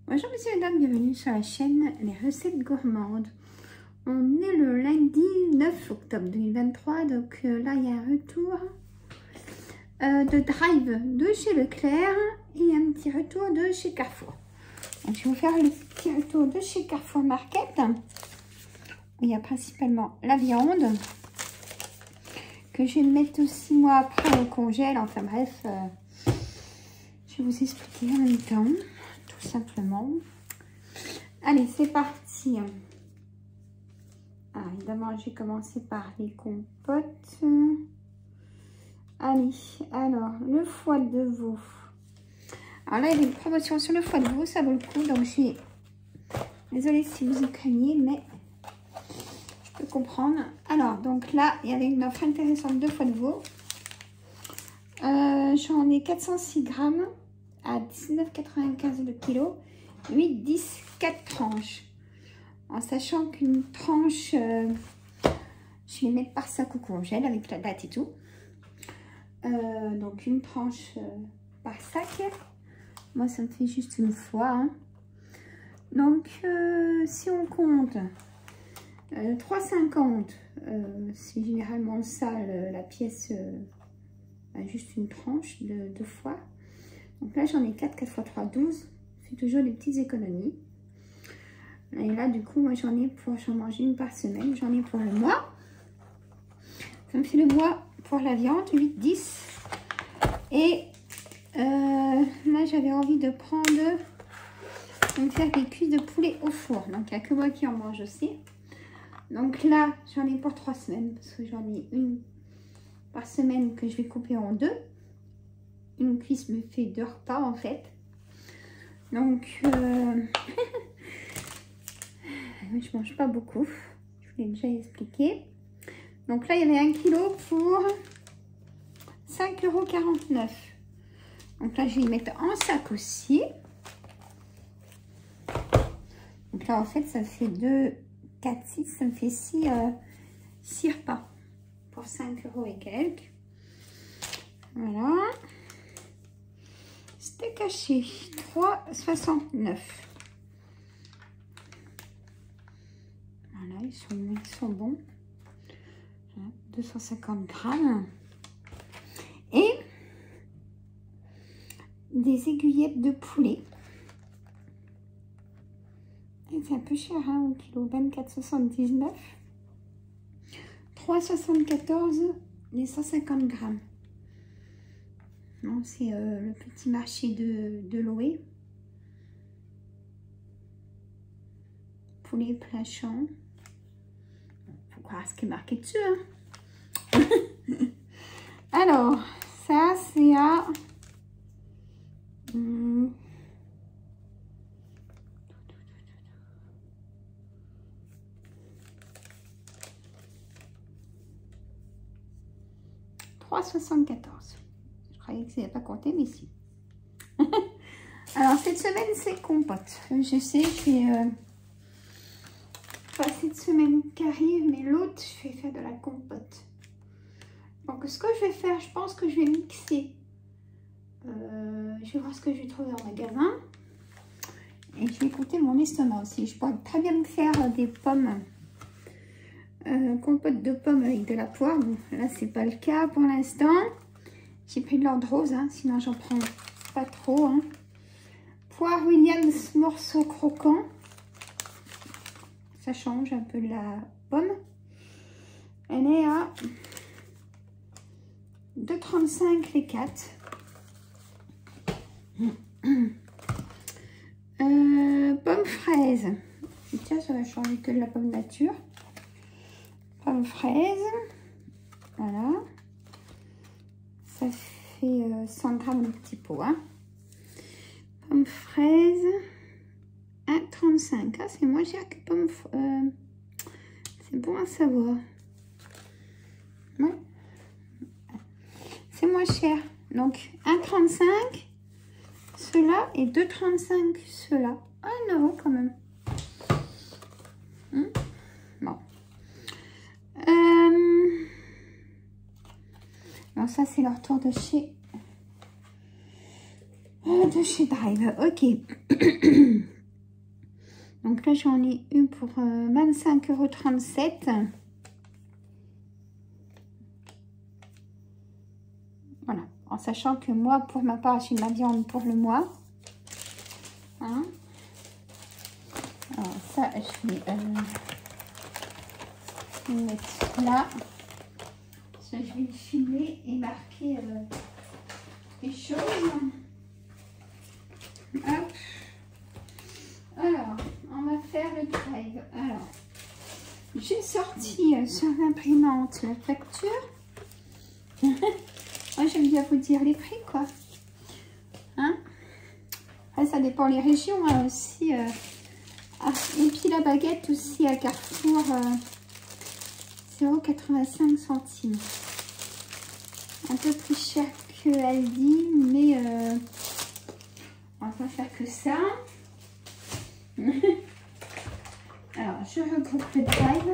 Bonjour messieurs et dames, bienvenue sur la chaîne Les Recettes Gourmandes. On est le lundi 9 octobre 2023, donc là il y a un retour de drive de chez Leclerc et un petit retour de chez Carrefour. Donc je vais vous faire le petit retour de chez Carrefour Market, où il y a principalement la viande, que je vais mettre aussi moi après au congèle, enfin bref, je vais vous expliquer en même temps. Tout simplement. Allez, c'est parti. Alors, évidemment, j'ai commencé par les compotes. Allez, alors, le foie de veau. Alors là, il y a une promotion sur le foie de veau, ça vaut le coup. Donc, je suis désolée si vous y craignez, mais je peux comprendre. Alors, donc là, il y avait une offre intéressante de foie de veau. J'en ai 406 grammes. À 19,95 le kilo, 8, 10, 4 tranches. En sachant qu'une tranche, je vais mettre par sac au congèle avec la date et tout. Donc une tranche par sac. Moi, ça me fait juste une fois. Hein. Donc, si on compte 3,50, c'est généralement ça la pièce, juste une tranche de foie. Donc là, j'en ai 4 x 3, 12. C'est toujours des petites économies. Et là, du coup, moi, j'en mange une par semaine. J'en ai pour le mois. Ça me fait le mois pour la viande, 8, 10. Et là, j'avais envie de faire des cuisses de poulet au four. Donc, il n'y a que moi qui en mange aussi. Donc là, j'en ai pour 3 semaines. Parce que j'en ai une par semaine que je vais couper en deux. Une cuisse me fait 2 repas en fait. Donc, je mange pas beaucoup. Je vous l'ai déjà expliqué. Donc là, il y avait 1 kilo pour 5,49 €. Donc là, je vais y mettre en sac aussi. Donc là, en fait, ça fait 2, 4, 6. Ça me fait 6 repas pour 5 € et quelques. Voilà. Steak haché, 3,69 €. Voilà, ils sont bons. 250 grammes. Et des aiguillettes de poulet. C'est un peu cher hein, au kilo, 24,79 €. 3,74 € les 150 grammes. C'est le petit marché de Loé. Poulet plein champ. Faut croire ce qui est marqué dessus. Hein. Alors, ça c'est à 3,74 €. Je croyais que ça n'avait pas compté, mais si. Alors, cette semaine, c'est compote. Je sais que pas cette semaine qui arrive, mais l'autre, je vais faire de la compote. Donc, ce que je vais faire, je pense que je vais mixer. Je vais voir ce que je vais trouver en magasin. Et je vais écouter mon estomac aussi. Je pourrais très bien me faire des pommes. Compote de pommes avec de la poire. Bon, là, c'est pas le cas pour l'instant. J'ai pris de l'ordre rose, hein, sinon j'en prends pas trop. Hein. Poire Williams morceau croquant. Ça change un peu de la pomme. Elle est à 2,35 € les 4. Pomme fraise. Tiens, ça va changer que de la pomme nature. Pomme fraise. Voilà. Ça fait 100 grammes le petit pot. Hein. Pomme fraise. 1,35 €. Ah, c'est moins cher que pomme. C'est bon à savoir. Ouais. C'est moins cher. Donc 1,35 € ceux-là et 2,35 € ceux-là. 1 € quand même. Bon. Alors ça c'est leur tour de chez Drive. Ok. Donc là, j'en ai eu pour 25,37 €. Voilà, en sachant que moi, pour ma part, j'ai ma viande pour le mois. Hein? Alors ça, je vais mettre là. Ça, je vais le filmer et marquer les choses. Hop. Alors, on va faire le drive. Alors, j'ai sorti sur l'imprimante la facture. Moi, j'aime bien vous dire les prix, quoi. Hein? Après, ça dépend les régions hein, aussi. Ah, et puis la baguette aussi à Carrefour, 0,85 €. Un peu plus cher que Aldi, mais on va pas faire que ça. Alors, je regroupe le drive.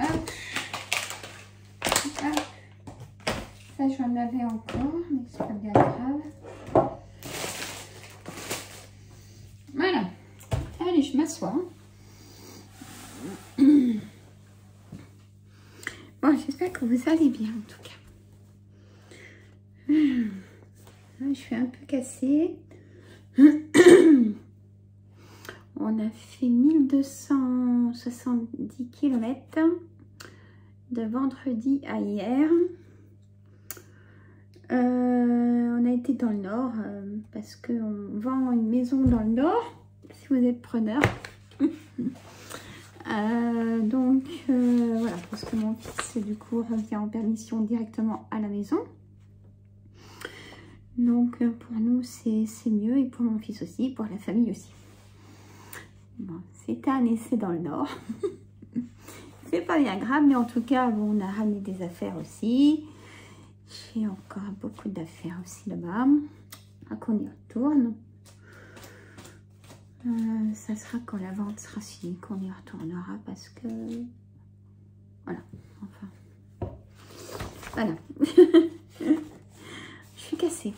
Hop. Hop. Ça, j'en avais encore, mais c'est pas bien grave. Voilà. Allez, je m'assois. Bon, j'espère que vous allez bien, en tout cas. Je suis un peu cassée. On a fait 1270 km de vendredi à hier. On a été dans le nord parce qu'on vend une maison dans le nord, si vous êtes preneur. Donc voilà, parce que mon fils du coup revient en permission directement à la maison. Donc pour nous c'est mieux, et pour mon fils aussi, pour la famille aussi. Bon, c'était un essai dans le nord. C'est pas bien grave, mais en tout cas bon, on a ramené des affaires aussi. J'ai encore beaucoup d'affaires aussi là-bas. Qu'on y retourne. Ça sera quand la vente sera finie qu'on y retournera, parce que voilà, enfin voilà. Je suis cassée.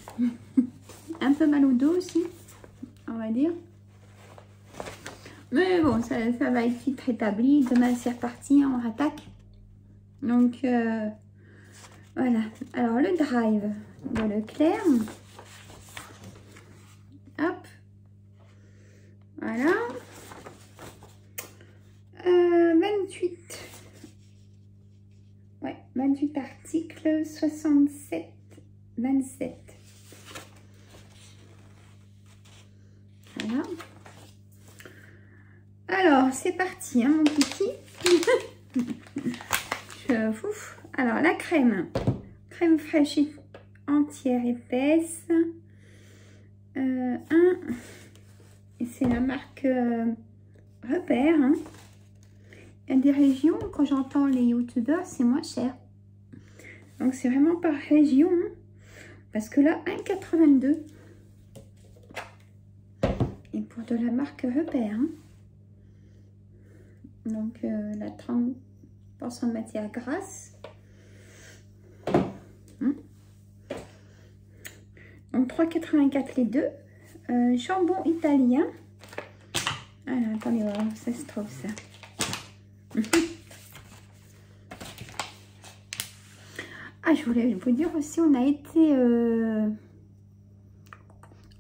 Un peu mal au dos aussi, on va dire. Mais bon, ça va être vite rétabli. Demain c'est reparti, on rattaque. Donc voilà. Alors le drive de Leclerc. Hop. Voilà. 28. Ouais, 28 articles, 67, 27. Voilà. Alors, c'est parti, hein, mon petit. Ouf. Alors, la crème. Crème fraîche entière épaisse. Et c'est la marque Repère. Hein. Il y a des régions, quand j'entends les youtubeurs, c'est moins cher. Donc, c'est vraiment par région. Hein. Parce que là, 1,82. Et pour de la marque Repère. Hein. Donc, la 30% de matière grasse. Donc, 3,84 les deux. Jambon italien. Alors, attendez, ça se trouve ça. Ah, je voulais vous dire aussi, on a été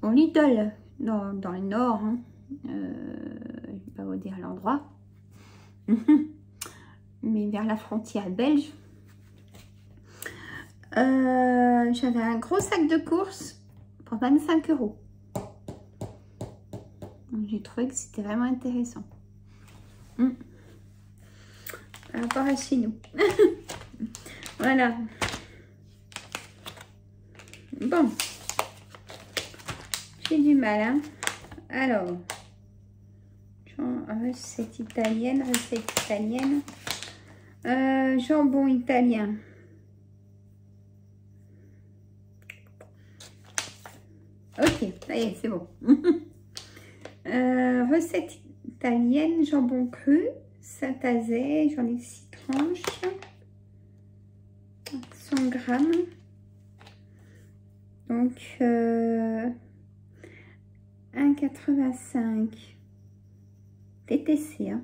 au Lidl, dans le nord. Hein. Je ne vais pas vous dire l'endroit. Mais vers la frontière belge. J'avais un gros sac de courses pour 25 €. J'ai trouvé que c'était vraiment intéressant. Par rapport à chez nous. Voilà. Bon. J'ai du mal, hein. Alors. Recette italienne. Jambon italien. Ok, ça y est, c'est bon. Recette italienne, jambon cru, Saint-Azé, j'en ai 6 tranches, 100 grammes. Donc 1,85. TTC, hein.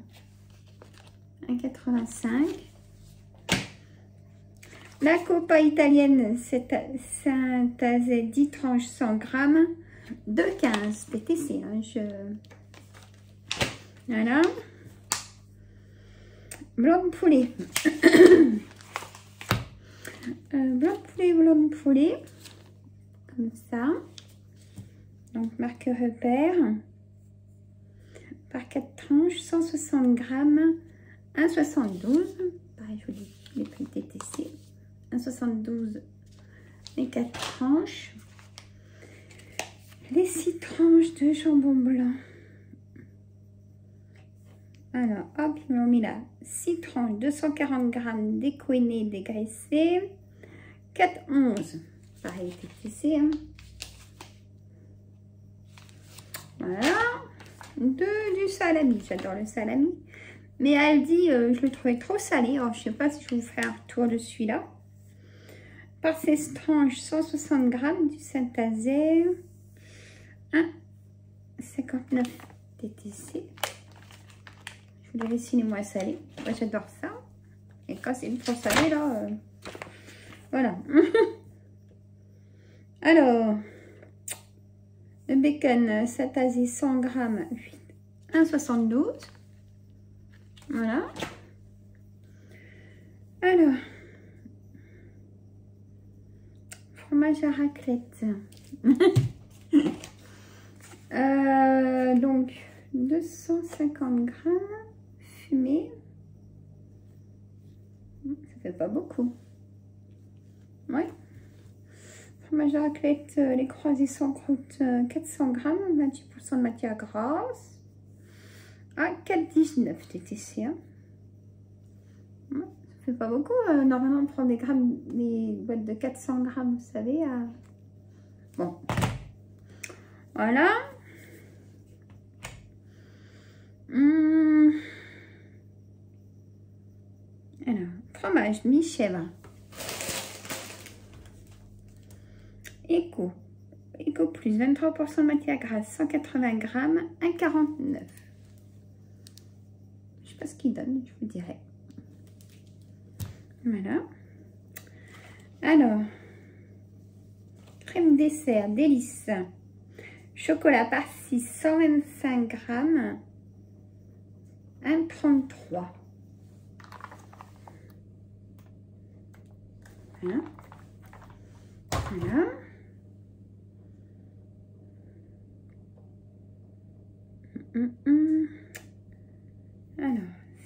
1,85. La Coppa italienne, c'est Saint-Azé 10 tranches 100 grammes, 2,15 TTC. Hein, voilà. Blanc de poulet. Blanc de poulet. Comme ça. Donc, marque repère. Par 4 tranches, 160 grammes, 1,72. Pareil, je vous dis les prix TTC. 1,72 les 4 tranches. Les 6 tranches de jambon blanc. Alors, hop, ils m'ont mis là 6 tranches, 240 grammes découiné, dégraissé. 4,11. Pareil, TTC. Hein. Voilà. Du salami. J'adore le salami. Mais elle dit, je le trouvais trop salé. Alors, je ne sais pas si je vais vous faire un tour de celui-là. Par 16 tranches, 160 grammes du Saint-Azé. 1,59 TTC. Je vous dirais s'il est moins salé. Moi, j'adore ça. Et quand c'est trop salé, là, voilà. Alors, le bacon Saint-Azé 100 grammes, 1,72. Voilà. Alors, fromage à raclette. Donc, 250 grammes fumé. Ça fait pas beaucoup. Ouais. Fromage à raclette, les croisés sans croûte, 400 grammes, 28% de matière grasse. À 4,19 TTC. Hein. Ouais, ça fait pas beaucoup. Normalement, on prend des boîtes de 400 grammes, vous savez. Bon. Voilà. Alors, fromage mi-chèvre. Éco plus 23% de matière grasse, 180 grammes, 1,49. Je sais pas ce qu'il donne, je vous dirai. Voilà. Alors, crème dessert, délice. Chocolat par 6, 125 grammes, 1,33. Voilà. Voilà. Alors,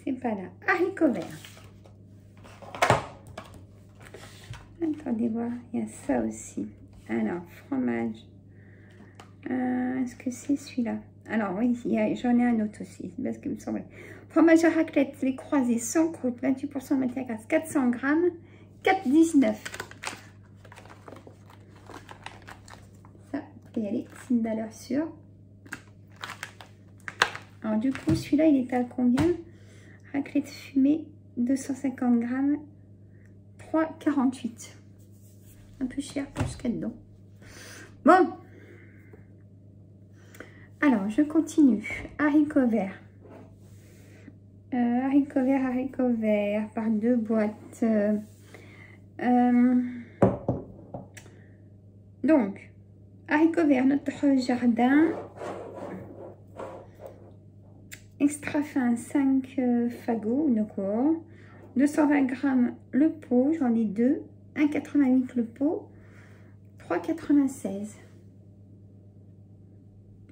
c'est pas là. Haricots verts. Attendez voir, il y a ça aussi. Alors, fromage. Est-ce que c'est celui-là? Alors, oui, j'en ai un autre aussi. C'est parce qu'il me semblait. Fromage à raclette, les croisés sans croûte, 28% de matière grasse, 400 grammes, 4,19. Ça, vous pouvez y aller, c'est une valeur sûre. Alors, du coup, celui-là, il est à combien? Raclette fumée, 250 grammes, 3,48. Un peu cher pour ce qu'il y a dedans. Bon. Alors, je continue. Haricots verts. Haricots verts par 2 boîtes. Donc, haricots verts, notre jardin. Extra fin, 5 fagots, d'accord. 220 grammes le pot, j'en ai 2. 1,88 le pot. 3,96.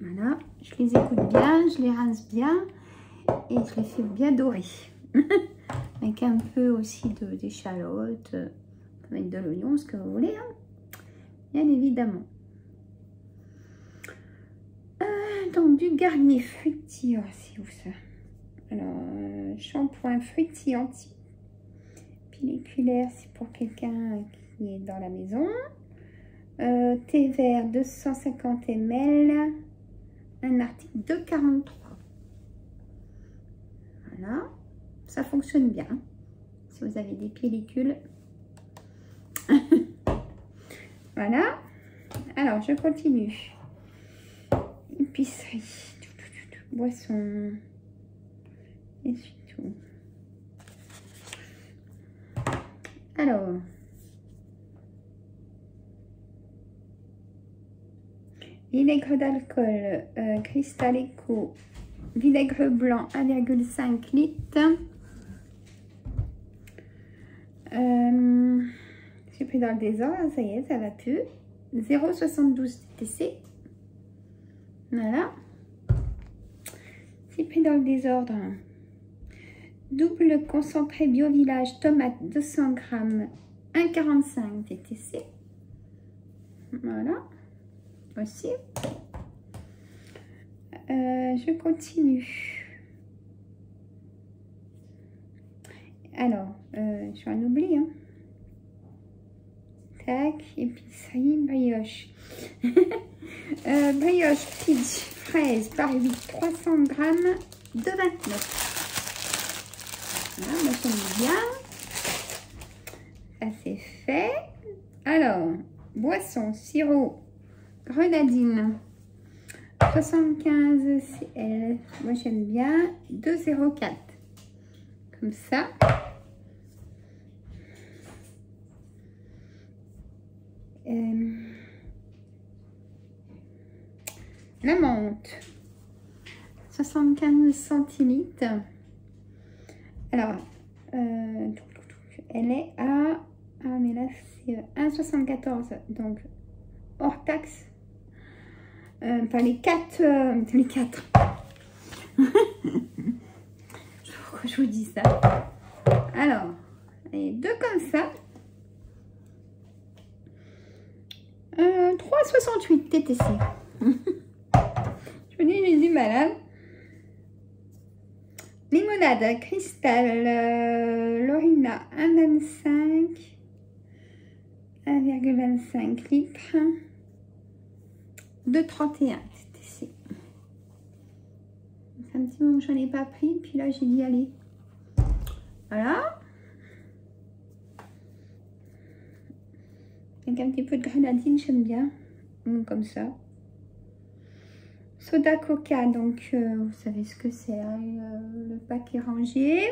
Voilà, je les écoute bien, je les rince bien et je les fais bien dorer. Avec un peu aussi d'échalote, avec de l'oignon, ce que vous voulez, hein. Bien évidemment. Donc du garni fruitier, c'est où ça? Alors, shampoing fruitier anti-pelliculaire, c'est pour quelqu'un qui est dans la maison. Thé vert 250 ml. Un article de 43. Voilà, ça fonctionne bien. Si vous avez des pellicules. Voilà. Alors, je continue. Épicerie. Boisson. Essuie-tout. Alors, vinaigre d'alcool, Cristal Eco, vinaigre blanc 1,5 litres. J'ai pris dans le désordre, ça y est, ça va plus. 0,72 TTC. Voilà. J'ai pris dans le désordre. Double concentré Bio Village tomate 200 g, 1,45 TTC. Voilà. Aussi. Je continue. Alors, je vais en oublier. Hein. Tac, épicerie, brioche. Brioche peach fraise par 8, 300 g, 2,29. Voilà, moi j'aime bien. Ça c'est fait. Alors, boisson, sirop, grenadine, 75 CL. Moi j'aime bien. 2,04. Comme ça. La menthe, 75 centilitres. Alors, elle est à... Ah, mais là, c'est 1,74. Donc, hors taxe. Enfin, les 4... les 4. Pourquoi je vous dis ça? Alors, les deux comme ça. 3,68 TTC. Je vous dis, j'ai du mal. Hein. Limonade, Cristal, Lorina, 1,25 litres, 2,31 TTC. C'est un petit moment que je n'en ai pas pris, puis là j'ai dit allez. Voilà. Avec un petit peu de grenadine, j'aime bien. Comme ça. Soda Coca, donc vous savez ce que c'est, hein, le paquet rangé.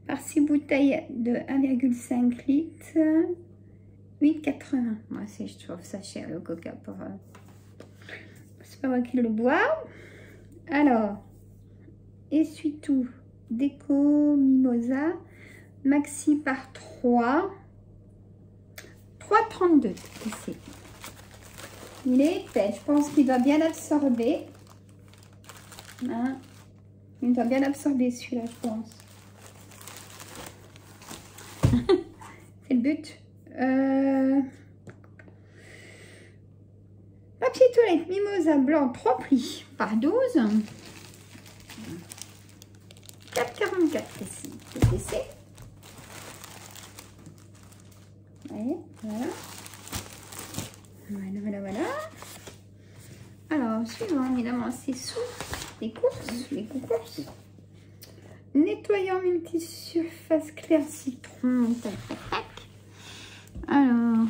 Par 6 bouteilles de 1,5 litres, 8,80. Moi, je trouve ça cher le Coca pour. C'est pas moi qui le bois. Alors, essuie-tout, déco, mimosa, maxi par 3, 3,32 ici. Il est épais, je pense qu'il va bien absorber. Hein, il doit bien absorber celui-là, je pense. C'est le but. Papier toilette Mimosa blanc, 3 prix par 12. 4,44 ici. TTC. Ouais, voilà. Voilà. Alors, suivant, évidemment, c'est sous les courses, Nettoyant multi-surface clair citron. Tac, tac, tac. Alors.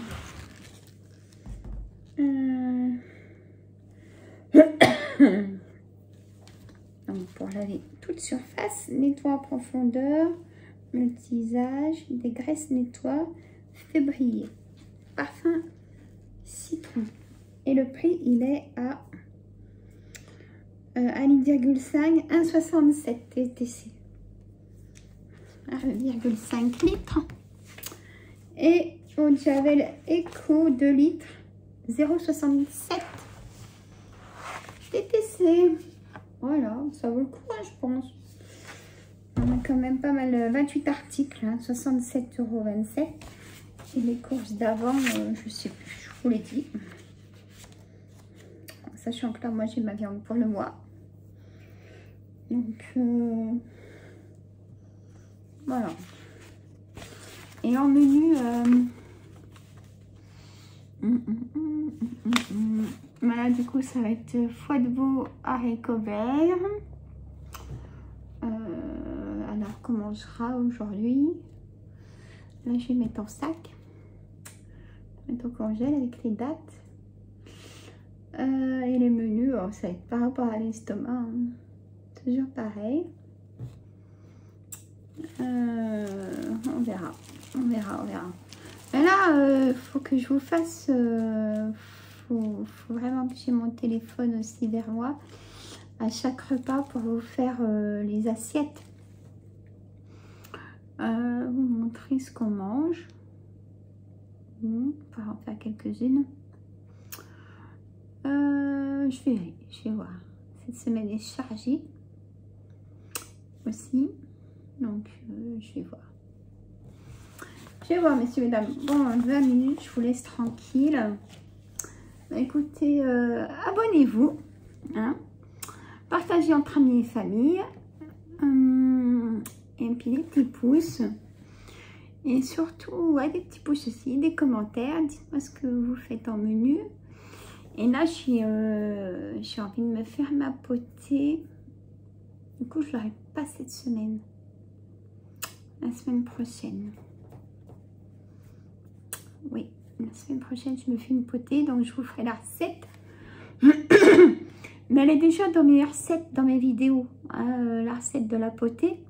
Donc, pour laver toute surface, nettoie en profondeur, multi-usage, des graisses nettoie, fait briller. Parfum citron. Et le prix, il est à 1,5, 1,67 TTC. 1,5 litres. Et eau de javel Eco 2 litres, 0,67 TTC. Voilà, ça vaut le coup, hein, je pense. On a quand même pas mal, 28 articles, hein, 67,27 €. Et les courses d'avant, je sais plus, je vous l'ai dit. Sachant que là, moi, j'ai ma viande pour le mois. Donc, voilà. Et en menu, voilà, du coup, ça va être foie de veau, haricots verts. Alors, comment on sera aujourd'hui? Là, je vais mettre en sac. Mettre au congèle avec les dates. Et les menus, ça va être par rapport à l'estomac. Hein. Toujours pareil. On verra. On verra. Mais là, faut que je vous fasse... faut vraiment que j'ai mon téléphone aussi vers moi à chaque repas pour vous faire les assiettes. Vous montrer ce qu'on mange. On va en faire quelques-unes. Je vais voir. Cette semaine est chargée aussi. Donc, je vais voir. Je vais voir, messieurs, mesdames. Bon, 20 minutes, je vous laisse tranquille. Écoutez, abonnez-vous. Hein, partagez entre amis et famille. Et puis des petits pouces. Et surtout, ouais, des petits pouces aussi, des commentaires. Dites-moi ce que vous faites en menu. Et là, j'ai envie de me faire ma potée. Du coup, je ne l'aurai pas cette semaine. La semaine prochaine. Oui, la semaine prochaine, je me fais une potée. Donc, je vous ferai la recette. Mais elle est déjà dans mes recettes, dans mes vidéos. La recette de la potée.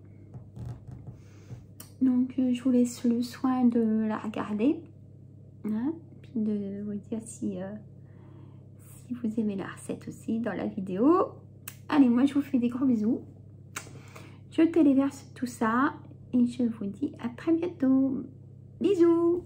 Donc, je vous laisse le soin de la regarder. Hein, puis de vous dire si vous aimez la recette aussi dans la vidéo. Allez, moi, je vous fais des gros bisous. Je téléverse tout ça. Et je vous dis à très bientôt. Bisous!